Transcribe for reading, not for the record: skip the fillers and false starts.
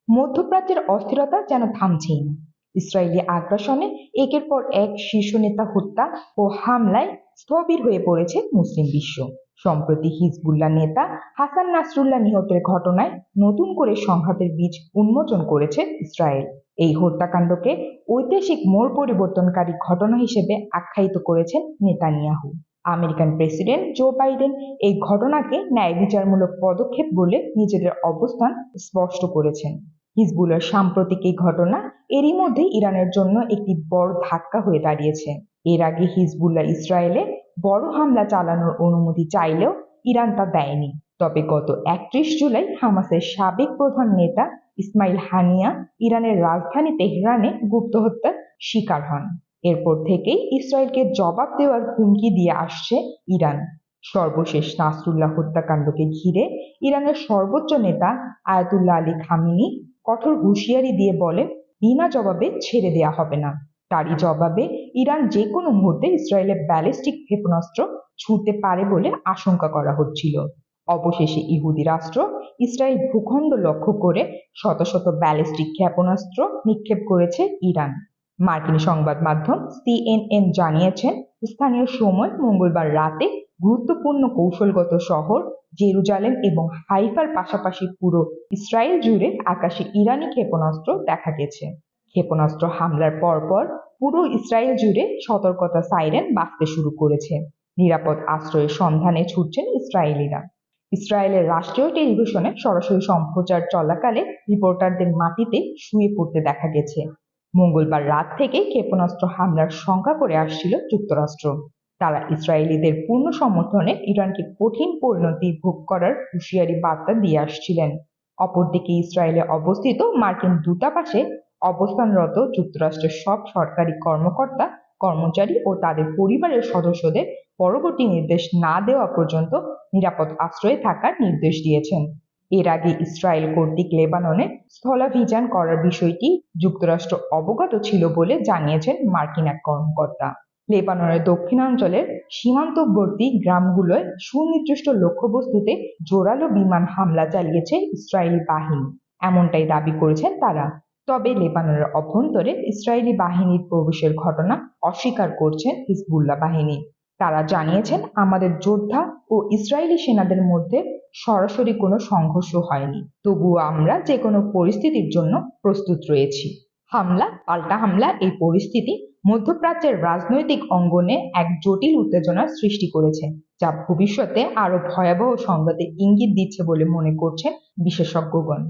মধ্যপ্রাচ্যের অস্থিরতা যেন থামছেই না। ইসরায়েলি আগ্রাসনে একের পর এক শীর্ষ নেতা হত্যা ও হামলায় স্থবির হয়ে পড়েছে মুসলিম বিশ্ব। সম্প্রতি হিজবুল্লাহ নেতা হাসান নাসরুল্লাহ নিহতের ঘটনায় নতুন করে সংঘাতের বীজ উন্মোচন করেছে ইসরায়েল। এই হত্যাকাণ্ডকে ঐতিহাসিক মোড় পরিবর্তনকারী ঘটনা হিসেবে আখ্যায়িত করেছেন Netanyahu. American president Joe Biden এই ঘটনাকে ন্যায় বিচারমূলক পদক্ষেপ বলে নিজেদের অবস্থান স্পষ্ট করেছেন। হিজবুল্লাহর সাম্প্রতিক এই ঘটনা এরই মধ্যে ইরানের জন্য একটি বড় ধাক্কা হয়ে দাঁড়িয়েছে। এর আগে হিজবুল্লাহ ইসরায়েলে বড় হামলা চালানোর অনুমতি চাইলেও ইরান তা দেয়নি। তবে গত 31 জুলাই হামাসের সাবেক প্রধান নেতা ইসমাইল হানিয়া ইরানের রাজধানী তেহরানে গুপ্ত হত্যার শিকার হন। এরপর থেকেই ইসরায়েলকে জবাব দেওয়ার হুমকি দিয়ে আসছে ইরান। সর্বশেষ নাসরুল্লাহ হত্যাকাণ্ডকে ঘিরে ইরানের সর্বোচ্চ নেতা আয়াতুল্লাহ আলী খামেনি কঠোর হুঁশিয়ারি দিয়ে বলেন, বিনা জবাবে ছেড়ে দেয়া হবে না। তারই জবাবে ইরান যে কোনো মুহূর্তে ইসরায়েলের ব্যালিস্টিক ক্ষেপণাস্ত্র ছুঁড়তে পারে বলে আশঙ্কা করা হচ্ছিল। অবশেষে ইহুদি রাষ্ট্র ইসরায়েল ভূখণ্ড লক্ষ্য করে শত শত ব্যালিস্টিক ক্ষেপণাস্ত্র নিক্ষেপ করেছে ইরান। মার্কিন সংবাদ মাধ্যম সিএনএন জানিয়েছেন, স্থানীয় সময় মঙ্গলবার রাতে গুরুত্বপূর্ণ কৌশলগত শহর জেরুজালেম এবং হাইফার পাশাপাশি পুরো ইসরায়েল জুড়ে আকাশে ইরানি ক্ষেপণাস্ত্র দেখা গেছে। ক্ষেপণাস্ত্র হামলার পরপর পুরো ইসরায়েল জুড়ে সতর্কতা সাইরেন বাজতে শুরু করেছে। নিরাপদ আশ্রয়ের সন্ধানে ছুটছেন ইসরায়েলিরা। ইসরায়েলের রাষ্ট্রীয় টেলিভিশনে সরাসরি সম্প্রচার চলাকালে রিপোর্টারদের মাটিতে শুয়ে পড়তে দেখা গেছে। মঙ্গলবার রাত থেকে ক্ষেপণাস্ত্র হামলার শঙ্কা করে আসছিল যুক্তরাষ্ট্র। তারা ইসরায়েলিদের পূর্ণ সমর্থনে ইরানকে কঠিন পরিণতি ভোগ করার হুঁশিয়ারি বার্তা দিয়ে আসছিলেন। অপরদিকে ইসরায়েলে অবস্থিত মার্কিন দূতাবাসে অবস্থানরত যুক্তরাষ্ট্রের সব সরকারি কর্মকর্তা কর্মচারী ও তাদের পরিবারের সদস্যদের পরবর্তী নির্দেশ না দেওয়া পর্যন্ত নিরাপদ আশ্রয়ে থাকার নির্দেশ দিয়েছেন। এর আগে ইসরায়েল কর্তৃক লেবাননে স্থলাভিযান করার বিষয়টি যুক্তরাষ্ট্র অবগত ছিল বলে জানিয়েছেন মার্কিন এক কর্মকর্তা। লেবাননের দক্ষিণাঞ্চলের সীমান্তবর্তী গ্রামগুলোয় সুনির্দিষ্ট লক্ষ্যবস্তুতে জোরালো বিমান হামলা চালিয়েছে ইসরায়েলি বাহিনী, এমনটাই দাবি করেছেন তারা। তবে লেবাননের অভ্যন্তরে ইসরায়েলি বাহিনীর প্রবেশের ঘটনা অস্বীকার করছেন হিজবুল্লাহ বাহিনী। তারা জানিয়েছেন, আমাদের যোদ্ধা ও ইসরায়েলি সেনাদের মধ্যে সরাসরি কোনো সংঘর্ষ হয়নি, তবুও আমরা যে কোনো পরিস্থিতির জন্য প্রস্তুত রয়েছি। হামলা পাল্টা হামলা এই পরিস্থিতি মধ্যপ্রাচ্যের রাজনৈতিক অঙ্গনে এক জটিল উত্তেজনার সৃষ্টি করেছে, যা ভবিষ্যতে আরো ভয়াবহ সংঘাতের ইঙ্গিত দিচ্ছে বলে মনে করছেন বিশেষজ্ঞগণ।